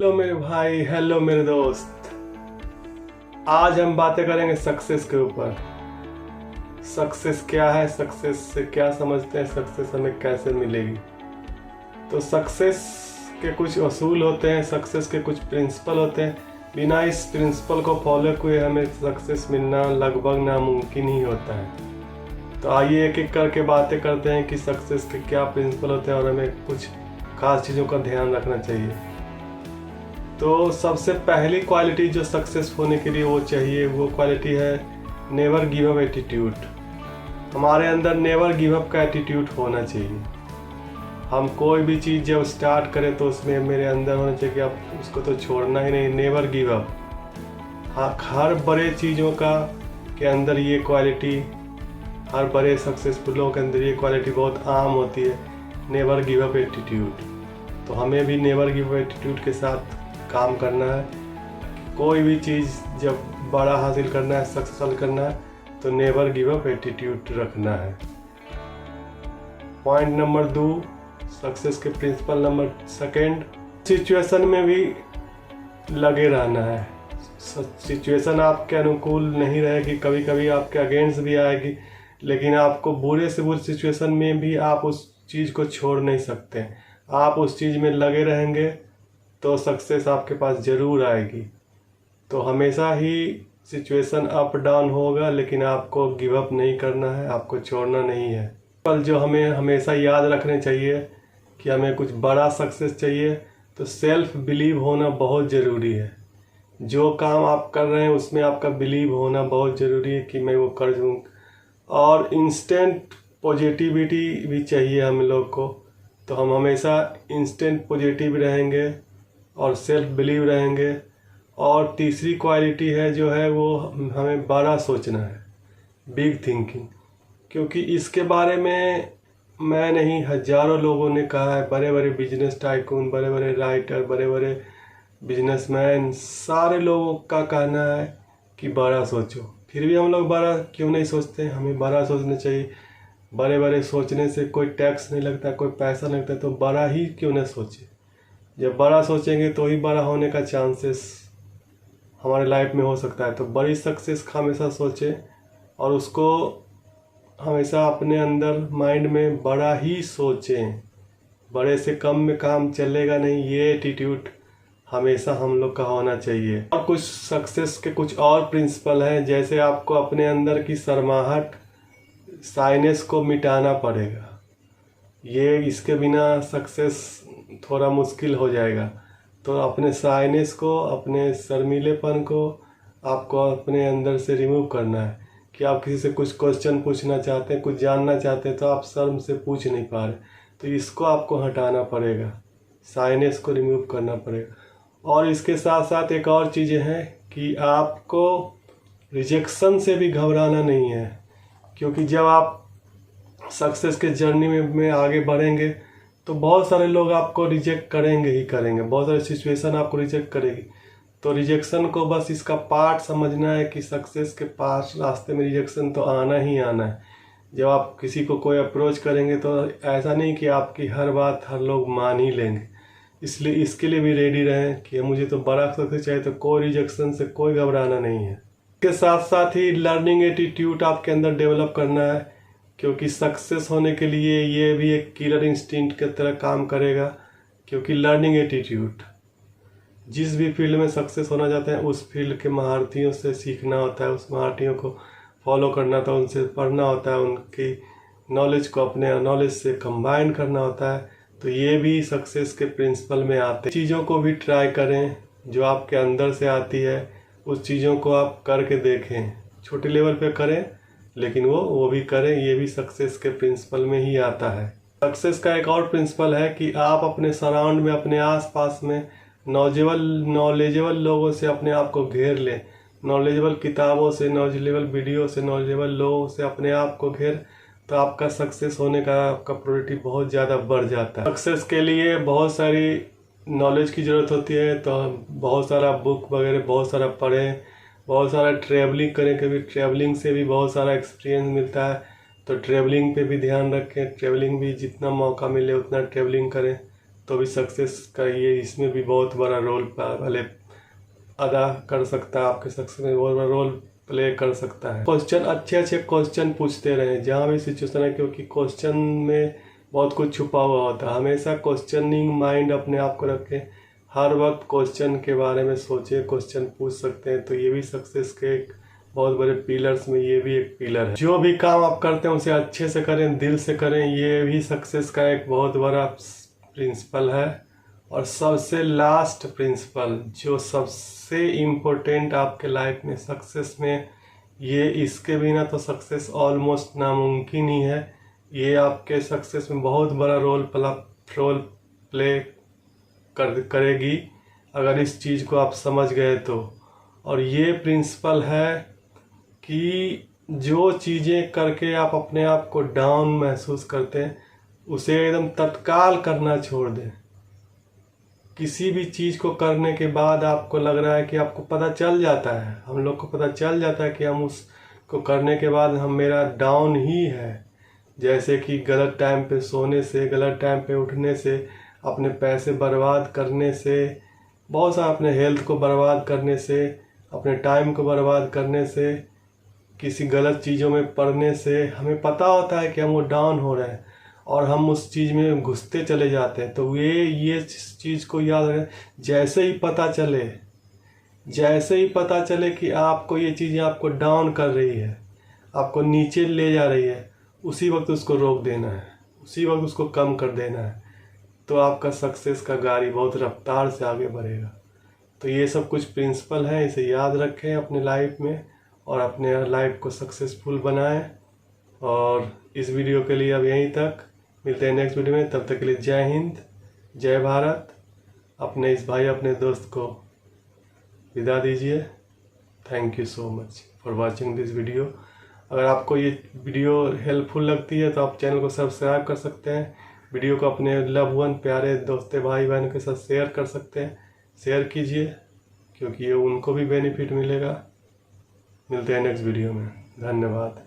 Hello मेरे भाई, hello मेरे दोस्त। आज हम बातें करेंगे सक्सेस के ऊपर। सक्सेस क्या है, सक्सेस से क्या समझते हैं, सक्सेस हमें कैसे मिलेगी। तो सक्सेस के कुछ असूल होते हैं, सक्सेस के कुछ प्रिंसिपल होते हैं। बिना इस प्रिंसिपल को फॉलो किए हमें सक्सेस मिलना लगभग नामुमकिन ही होता है। तो आइए एक एक करके बातें करते हैं कि सक्सेस के क्या प्रिंसिपल होते हैं और हमें कुछ खास चीज़ों का ध्यान रखना चाहिए। तो सबसे पहली क्वालिटी जो सक्सेस होने के लिए वो चाहिए, वो क्वालिटी है नेवर गिव अप एटीट्यूड। हमारे अंदर नेवर गिव अप का एटीट्यूड होना चाहिए। हम कोई भी चीज़ जब स्टार्ट करें तो उसमें मेरे अंदर होना चाहिए कि आप उसको तो छोड़ना ही नहीं, नेवर गिव अप। हाँ, हर बड़े चीज़ों का के अंदर ये क्वालिटी, हर बड़े सक्सेसफुल लोगों के अंदर ये क्वालिटी बहुत आम होती है, नेवर गिव अप एटीट्यूड। तो हमें भी नेवर गिव अप एटीट्यूड के साथ काम करना है। कोई भी चीज़ जब बड़ा हासिल करना है, सक्सेसफुल करना है, तो नेवर गिव अप एटीट्यूड रखना है। पॉइंट नंबर 2, सक्सेस के प्रिंसिपल नंबर सेकेंड, सिचुएशन में भी लगे रहना है। सिचुएशन आपके अनुकूल नहीं रहेगी, कभी कभी आपके अगेंस्ट भी आएगी, लेकिन आपको बुरे से बुरे सिचुएशन में भी आप उस चीज़ को छोड़ नहीं सकते। आप उस चीज़ में लगे रहेंगे तो सक्सेस आपके पास ज़रूर आएगी। तो हमेशा ही सिचुएशन अप डाउन होगा, लेकिन आपको गिव अप नहीं करना है, आपको छोड़ना नहीं है। पर जो हमें हमेशा याद रखने चाहिए कि हमें कुछ बड़ा सक्सेस चाहिए तो सेल्फ बिलीव होना बहुत ज़रूरी है। जो काम आप कर रहे हैं उसमें आपका बिलीव होना बहुत ज़रूरी है कि मैं वो कर दूँ। और इंस्टेंट पॉजिटिविटी भी चाहिए हम लोग को। तो हम हमेशा इंस्टेंट पॉजिटिव रहेंगे और सेल्फ बिलीव रहेंगे। और तीसरी क्वालिटी है जो है वो हमें बड़ा सोचना है, बिग थिंकिंग। क्योंकि इसके बारे में मैं नहीं, हज़ारों लोगों ने कहा है। बड़े बड़े बिजनेस टाइकून, बड़े बड़े राइटर, बड़े बड़े बिजनेसमैन, सारे लोगों का कहना है कि बड़ा सोचो। फिर भी हम लोग बड़ा क्यों नहीं सोचते? हमें बड़ा सोचना चाहिए। बड़े बड़े सोचने से कोई टैक्स नहीं लगता, कोई पैसा नहीं लगता, तो बड़ा ही क्यों ना सोचे। जब बड़ा सोचेंगे तो ही बड़ा होने का चांसेस हमारे लाइफ में हो सकता है। तो बड़ी सक्सेस का हमेशा सोचें और उसको हमेशा अपने अंदर माइंड में बड़ा ही सोचें। बड़े से कम में काम चलेगा नहीं, ये एटीट्यूड हमेशा हम लोग का होना चाहिए। और कुछ सक्सेस के कुछ और प्रिंसिपल हैं, जैसे आपको अपने अंदर की शर्माहट, साइनेस को मिटाना पड़ेगा। ये इसके बिना सक्सेस थोड़ा मुश्किल हो जाएगा। तो अपने साइनेस को, अपने शर्मीलेपन को आपको अपने अंदर से रिमूव करना है। कि आप किसी से कुछ क्वेश्चन पूछना चाहते हैं, कुछ जानना चाहते हैं, तो आप शर्म से पूछ नहीं पा रहे, तो इसको आपको हटाना पड़ेगा, साइनेस को रिमूव करना पड़ेगा। और इसके साथ साथ एक और चीज़ें हैं कि आपको रिजेक्शन से भी घबराना नहीं है। क्योंकि जब आप सक्सेस के जर्नी में आगे बढ़ेंगे तो बहुत सारे लोग आपको रिजेक्ट करेंगे ही करेंगे, बहुत सारे सिचुएशन आपको रिजेक्ट करेगी। तो रिजेक्शन को बस इसका पार्ट समझना है कि सक्सेस के पास रास्ते में रिजेक्शन तो आना ही आना है। जब आप किसी को कोई अप्रोच करेंगे तो ऐसा नहीं कि आपकी हर बात हर लोग मान ही लेंगे। इसलिए इसके लिए भी रेडी रहें कि मुझे तो बड़ा सक्सेस चाहिए, तो कोई रिजेक्शन से कोई घबराना नहीं है। इसके साथ साथ ही लर्निंग एटीट्यूड आपके अंदर डेवलप करना है। क्योंकि सक्सेस होने के लिए ये भी एक किलर इंस्टिंक्ट की तरह काम करेगा। क्योंकि लर्निंग एटीट्यूड, जिस भी फील्ड में सक्सेस होना चाहते हैं उस फील्ड के महारथियों से सीखना होता है, उस महारथियों को फॉलो करना होता है, उनसे पढ़ना होता है, उनकी नॉलेज को अपने नॉलेज से कंबाइन करना होता है। तो ये भी सक्सेस के प्रिंसिपल में आते हैं। चीज़ों को भी ट्राई करें जो आपके अंदर से आती है, उस चीज़ों को आप करके देखें। छोटे लेवल पे करें, लेकिन वो भी करें। ये भी सक्सेस के प्रिंसिपल में ही आता है। सक्सेस का एक और प्रिंसिपल है कि आप अपने सराउंड में, अपने आसपास में नॉलेजेबल लोगों से अपने आप को घेर लें। नॉलेजेबल किताबों से, नॉलेजेबल वीडियो से, नॉलेजेबल लोगों से अपने आप को घेर, तो आपका सक्सेस होने का आपका प्रोबेबिलिटी बहुत ज़्यादा बढ़ जाता है। सक्सेस के लिए बहुत सारी नॉलेज की ज़रूरत होती है, तो बहुत सारा बुक वगैरह बहुत सारा पढ़ें, बहुत सारा ट्रैवलिंग करें। कभी ट्रैवलिंग से भी बहुत सारा एक्सपीरियंस मिलता है, तो ट्रैवलिंग पे भी ध्यान रखें। ट्रैवलिंग भी जितना मौका मिले उतना ट्रैवलिंग करें, तो भी सक्सेस का ये इसमें भी बहुत बड़ा रोल भले अदा कर सकता है, आपके सक्सेस में बहुत बड़ा रोल प्ले कर सकता है। क्वेश्चन अच्छे क्वेश्चन पूछते रहें जहाँ भी सिचुएशन है, क्योंकि क्वेश्चन में बहुत कुछ छुपा हुआ होता है। हमेशा क्वेश्चनिंग माइंड अपने आप को रखें, हर वक्त क्वेश्चन के बारे में सोचें, क्वेश्चन पूछ सकते हैं। तो ये भी सक्सेस के एक बहुत बड़े पिलर्स में ये भी एक पिलर है। जो भी काम आप करते हैं उसे अच्छे से करें, दिल से करें, ये भी सक्सेस का एक बहुत बड़ा प्रिंसिपल है। और सबसे लास्ट प्रिंसिपल जो सबसे इम्पोर्टेंट आपके लाइफ में सक्सेस में, ये इसके बिना तो सक्सेस ऑलमोस्ट नामुमकिन ही है। ये आपके सक्सेस में बहुत बड़ा रोल प्ले करेगी अगर इस चीज़ को आप समझ गए तो। और ये प्रिंसिपल है कि जो चीज़ें करके आप अपने आप को डाउन महसूस करते हैं उसे एकदम तत्काल करना छोड़ दें। किसी भी चीज़ को करने के बाद आपको लग रहा है कि आपको पता चल जाता है, हम लोग को पता चल जाता है कि हम उसको करने के बाद हम मेरा डाउन ही है। जैसे कि गलत टाइम पे सोने से, गलत टाइम पे उठने से, अपने पैसे बर्बाद करने से, बहुत सारा अपने हेल्थ को बर्बाद करने से, अपने टाइम को बर्बाद करने से, किसी गलत चीज़ों में पड़ने से हमें पता होता है कि हम वो डाउन हो रहे हैं और हम उस चीज़ में घुसते चले जाते हैं। तो ये चीज़ को याद रखें, जैसे ही पता चले कि आपको ये चीज़ें आपको डाउन कर रही है, आपको नीचे ले जा रही है, उसी वक्त उसको रोक देना है, उसी वक्त उसको कम कर देना है। तो आपका सक्सेस का गाड़ी बहुत रफ्तार से आगे बढ़ेगा। तो ये सब कुछ प्रिंसिपल है, इसे याद रखें अपने लाइफ में और अपने लाइफ को सक्सेसफुल बनाएं। और इस वीडियो के लिए अब यहीं तक, मिलते हैं नेक्स्ट वीडियो में। तब तक के लिए जय हिंद, जय भारत। अपने इस भाई अपने दोस्त को विदा दीजिए। Thank you so much for watching this video. अगर आपको ये वीडियो हेल्पफुल लगती है तो आप चैनल को सब्सक्राइब कर सकते हैं, वीडियो को अपने लव वन प्यारे दोस्तों भाई बहन के साथ शेयर कर सकते हैं। शेयर कीजिए क्योंकि ये उनको भी बेनिफिट मिलेगा। मिलते हैं नेक्स्ट वीडियो में। धन्यवाद।